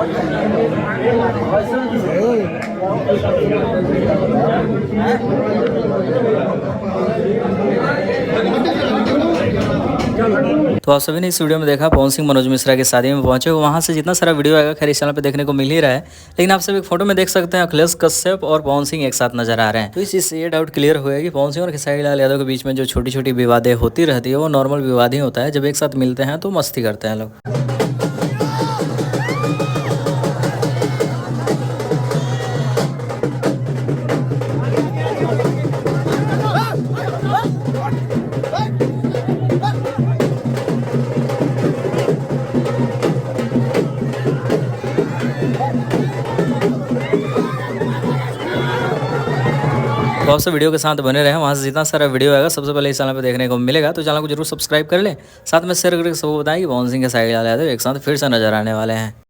तो आप सभी ने इस वीडियो में देखा पवन सिंह मनोज मिश्रा की शादी में पहुंचे, वहां से जितना सारा वीडियो आएगा खैर इस चैनल पे देखने को मिल ही रहा है। लेकिन आप सब एक फोटो में देख सकते हैं अखिलेश कश्यप और पवन सिंह एक साथ नजर आ रहे हैं। तो इस चीज से ये डाउट क्लियर हुआ है कि पवन सिंह और खेसारी लाल यादव के बीच में जो छोटी छोटी विवादें होती रहती है वो नॉर्मल विवाद ही होता है। जब एक साथ मिलते हैं तो मस्ती करते हैं लोग। तो आपसे वीडियो के साथ बने रहे, वहाँ से जितना सारा वीडियो आएगा सबसे पहले इस चैनल पे देखने को मिलेगा। तो चैनल को जरूर सब्सक्राइब कर लें, साथ में शेयर करके सबको बताएं कि पवन सिंह के खेसारी लाल यादव एक साथ फिर से नजर आने वाले हैं।